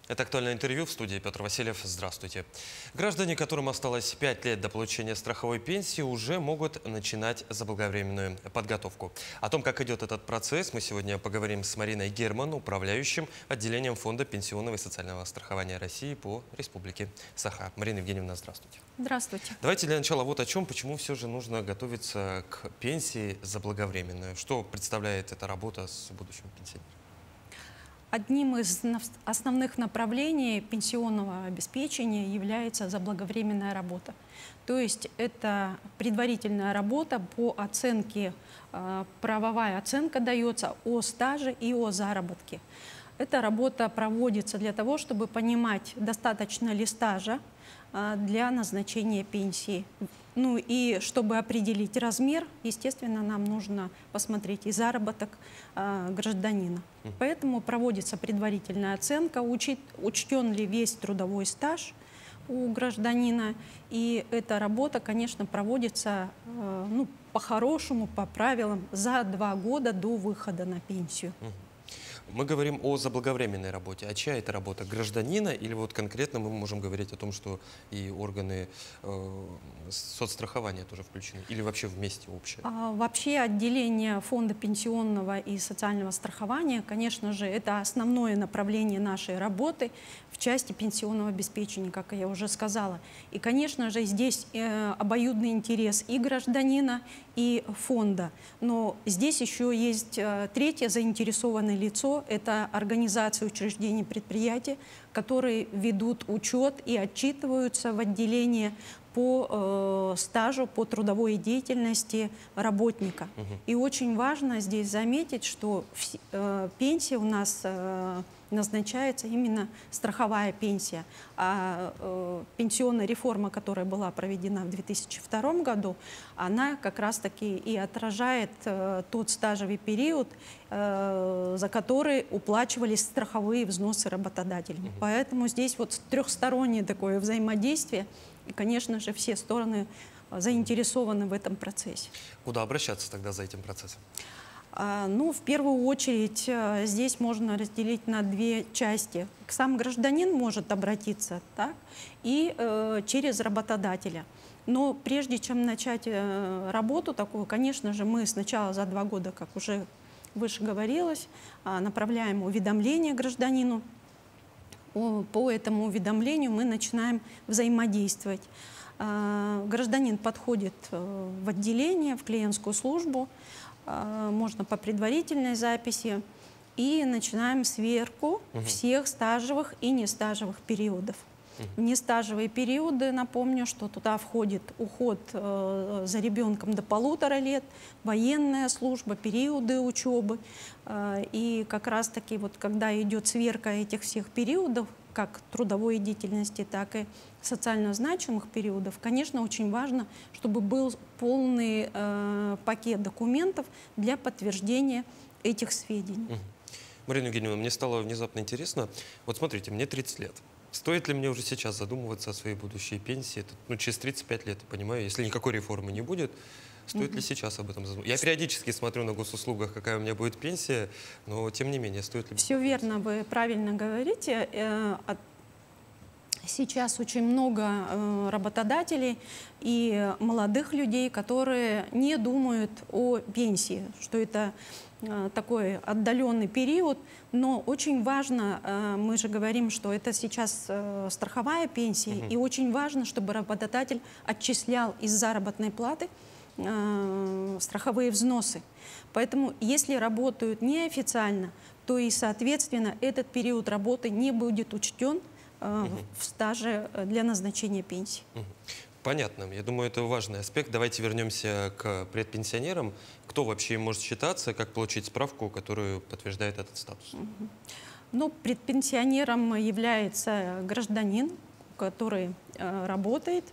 Это «Актуальное интервью», в студии Петр Васильев. Здравствуйте. Граждане, которым осталось 5 лет до получения страховой пенсии, уже могут начинать заблаговременную подготовку. О том, как идет этот процесс, мы сегодня поговорим с Мариной Герман, управляющим отделением Фонда пенсионного и социального страхования России по Республике Саха. Марина Евгеньевна, здравствуйте. Здравствуйте. Давайте для начала вот о чем, почему все же нужно готовиться к пенсии заблаговременную. Что представляет эта работа с будущим пенсионером? Одним из основных направлений пенсионного обеспечения является заблаговременная работа. То есть это предварительная работа по оценке, правовая оценка дается о стаже и о заработке. Эта работа проводится для того, чтобы понимать, достаточно ли стажа для назначения пенсии. Ну и чтобы определить размер, естественно, нам нужно посмотреть и заработок гражданина. Поэтому проводится предварительная оценка, учтен ли весь трудовой стаж у гражданина. И эта работа, конечно, проводится по-хорошему, по правилам, за 2 года до выхода на пенсию. Мы говорим о заблаговременной работе. А чья это работа? Гражданина? Или вот конкретно мы можем говорить о том, что и органы соцстрахования тоже включены? Или вообще вместе общее? Вообще отделение Фонда пенсионного и социального страхования, конечно же, это основное направление нашей работы в части пенсионного обеспечения, как я уже сказала. И, конечно же, здесь обоюдный интерес и гражданина, и фонда. Но здесь еще есть третье заинтересованное лицо. Это организации, учреждения, предприятия, которые ведут учет и отчитываются в отделении по стажу, по трудовой деятельности работника. И очень важно здесь заметить, что пенсия у нас назначается именно страховая пенсия. А пенсионная реформа, которая была проведена в 2002 году, она как раз-таки и отражает тот стажевый период, за который уплачивались страховые взносы работодателями. Поэтому здесь вот трехстороннее такое взаимодействие. И, конечно же, все стороны заинтересованы в этом процессе. Куда обращаться тогда за этим процессом? В первую очередь, здесь можно разделить на 2 части. Сам гражданин может обратиться, так, и через работодателя. Но прежде чем начать работу такую, конечно же, мы сначала за 2 года, как уже выше говорилось, направляем уведомление гражданину. По этому уведомлению мы начинаем взаимодействовать. Гражданин подходит в отделение, в клиентскую службу, можно по предварительной записи, и начинаем сверку всех стажевых и нестажевых периодов. В нестажевые периоды, напомню, что туда входит уход за ребенком до 1,5 лет, военная служба, периоды учебы. И как раз-таки, вот, когда идет сверка этих всех периодов, как трудовой деятельности, так и социально значимых периодов, конечно, очень важно, чтобы был полный пакет документов для подтверждения этих сведений. Марина Евгеньевна, мне стало внезапно интересно. Вот смотрите, мне 30 лет. Стоит ли мне уже сейчас задумываться о своей будущей пенсии? Это, через 35 лет, я понимаю, если никакой реформы не будет, стоит ли сейчас об этом задумываться? Я периодически смотрю на госуслугах, какая у меня будет пенсия, но тем не менее, стоит ли... Все верно, вы правильно говорите. Сейчас очень много работодателей и молодых людей, которые не думают о пенсии, что это такой отдаленный период, но очень важно, мы же говорим, что это сейчас страховая пенсия, и очень важно, чтобы работодатель отчислял из заработной платы страховые взносы. Поэтому, если работают неофициально, то и, соответственно, этот период работы не будет учтен в стаже для назначения пенсии. Понятно. Я думаю, это важный аспект. Давайте вернемся к предпенсионерам. Кто вообще им может считаться, как получить справку, которая подтверждает этот статус? Предпенсионером является гражданин, который работает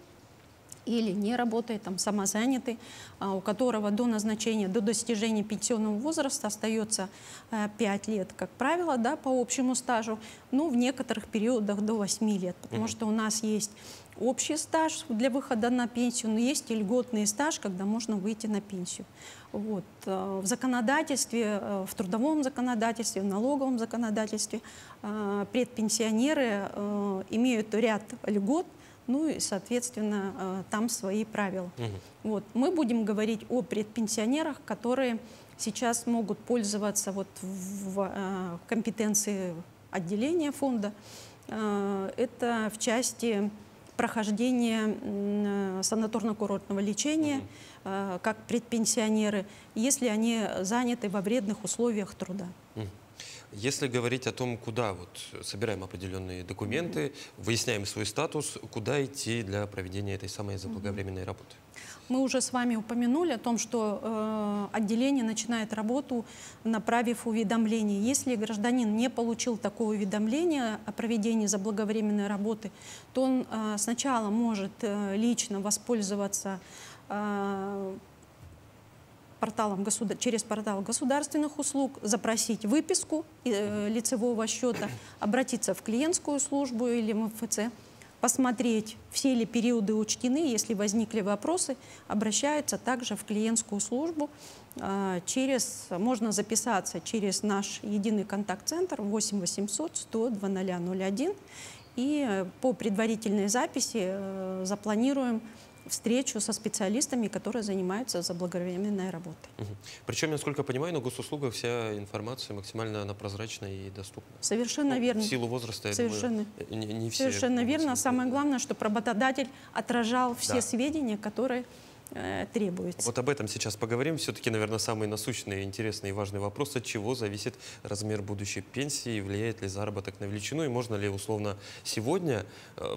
или не работает, там, самозанятый, у которого до назначения, до достижения пенсионного возраста остается 5 лет, как правило, да, по общему стажу, но в некоторых периодах до 8 лет, потому что у нас есть общий стаж для выхода на пенсию, но есть и льготный стаж, когда можно выйти на пенсию. Вот. В законодательстве, в трудовом законодательстве, в налоговом законодательстве предпенсионеры имеют ряд льгот, ну и, соответственно, там свои правила. Вот. Мы будем говорить о предпенсионерах, которые сейчас могут пользоваться вот в компетенции отделения фонда. Это в части прохождения санаторно-курортного лечения, как предпенсионеры, если они заняты во вредных условиях труда. Если говорить о том, куда вот собираем определенные документы, выясняем свой статус, куда идти для проведения этой самой заблаговременной работы? Мы уже с вами упомянули о том, что отделение начинает работу, направив уведомление. Если гражданин не получил такое уведомление о проведении заблаговременной работы, то он сначала может лично воспользоваться через портал государственных услуг, запросить выписку лицевого счета, обратиться в клиентскую службу или МФЦ, посмотреть, все ли периоды учтены. Если возникли вопросы, обращаются также в клиентскую службу. Можно записаться через наш единый контакт-центр 8 800 100 2001. И по предварительной записи запланируем встречу со специалистами, которые занимаются заблаговременной работой. Причем, насколько я понимаю, на госуслугах вся информация максимально прозрачна и доступна. Совершенно верно. В силу возраста, я Совершенно, думаю, не все... Совершенно верно. Самое главное, чтобы работодатель отражал все сведения, которые требуются. Вот об этом сейчас поговорим. Все-таки, наверное, самый насущный, интересный и важный вопрос: от чего зависит размер будущей пенсии, влияет ли заработок на величину, и можно ли условно сегодня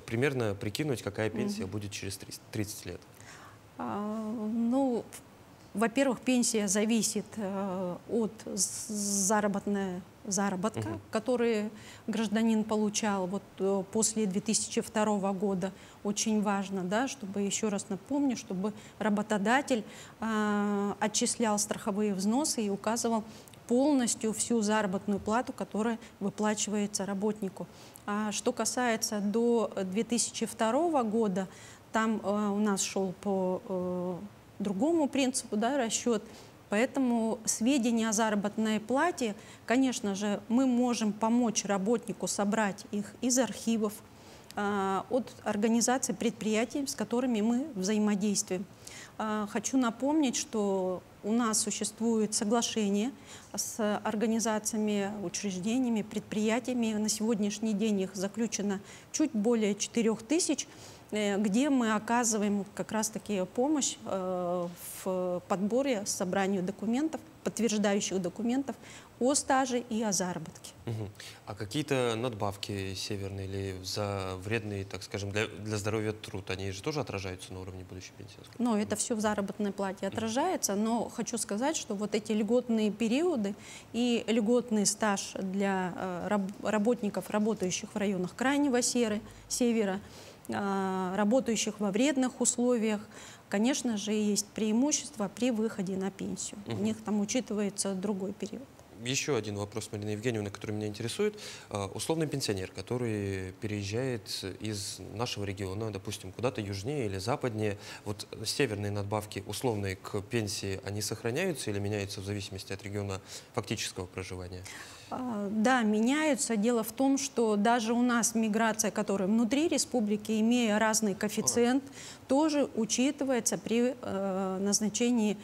примерно прикинуть, какая пенсия будет через 30 лет? Ну, во-первых, пенсия зависит от заработка, который гражданин получал вот после 2002 года. Очень важно, да, чтобы, еще раз напомню, чтобы работодатель отчислял страховые взносы и указывал полностью всю заработную плату, которая выплачивается работнику. А что касается до 2002 года, там у нас шел по другому принципу, да, расчет. Поэтому сведения о заработной плате, конечно же, мы можем помочь работнику собрать их из архивов, от организаций, предприятий, с которыми мы взаимодействуем. Хочу напомнить, что у нас существует соглашение с организациями, учреждениями, предприятиями. На сегодняшний день их заключено чуть более 4000, где мы оказываем как раз-таки помощь в подборе, собранию документов, подтверждающих документов о стаже и о заработке. А какие-то надбавки северные или за вредный, так скажем, для здоровья труд, они же тоже отражаются на уровне будущей пенсии? Но это все в заработной плате отражается, но хочу сказать, что вот эти льготные периоды и льготный стаж для работников, работающих в районах Крайнего Севера, работающих во вредных условиях, конечно же, есть преимущество при выходе на пенсию. У них там учитывается другой период. Еще один вопрос, Марина Евгеньевна, который меня интересует. Условный пенсионер, который переезжает из нашего региона, допустим, куда-то южнее или западнее, вот северные надбавки условные к пенсии, они сохраняются или меняются в зависимости от региона фактического проживания? Да, меняются. Дело в том, что даже у нас миграция, которая внутри республики, имея разный коэффициент, тоже учитывается при назначении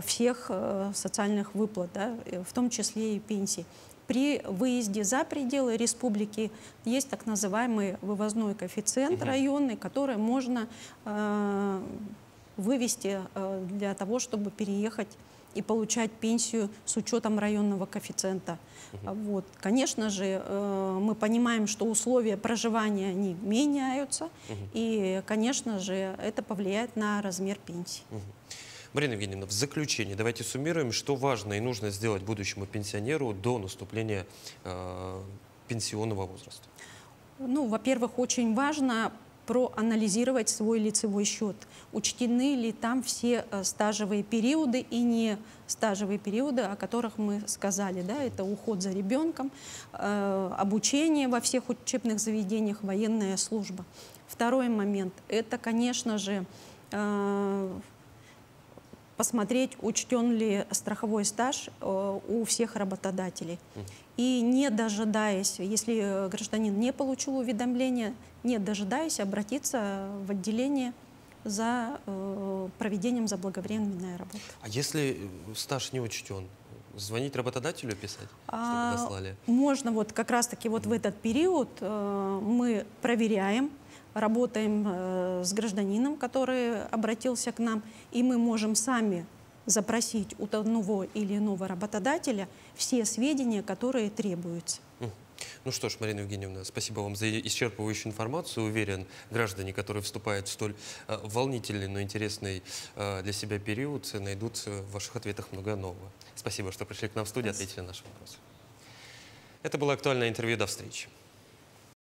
всех социальных выплат, да, в том числе и пенсий. При выезде за пределы республики есть так называемый вывозной коэффициент районный, который можно вывести для того, чтобы переехать и получать пенсию с учетом районного коэффициента. Вот. Конечно же, мы понимаем, что условия проживания они меняются, и, конечно же, это повлияет на размер пенсии. Марина Евгеньевна, в заключение давайте суммируем, что важно и нужно сделать будущему пенсионеру до наступления пенсионного возраста. Ну, во-первых, очень важно проанализировать свой лицевой счет. Учтены ли там все стажевые периоды и не стажевые периоды, о которых мы сказали. Да? Это уход за ребенком, обучение во всех учебных заведениях, военная служба. Второй момент – это, конечно же, посмотреть, учтен ли страховой стаж у всех работодателей. И не дожидаясь, если гражданин не получил уведомления, не дожидаясь, обратиться в отделение за проведением заблаговременной работы. А если стаж не учтен, звонить работодателю, писать, чтобы дослали? Можно вот как раз-таки вот в этот период мы проверяем, работаем с гражданином, который обратился к нам, и мы можем сами запросить у одного или иного работодателя все сведения, которые требуются. Ну что ж, Марина Евгеньевна, спасибо вам за исчерпывающую информацию. Уверен, граждане, которые вступают в столь волнительный, но интересный для себя период, найдут в ваших ответах много нового. Спасибо, что пришли к нам в студию, ответили на наши вопросы. Это было актуальное интервью. До встречи.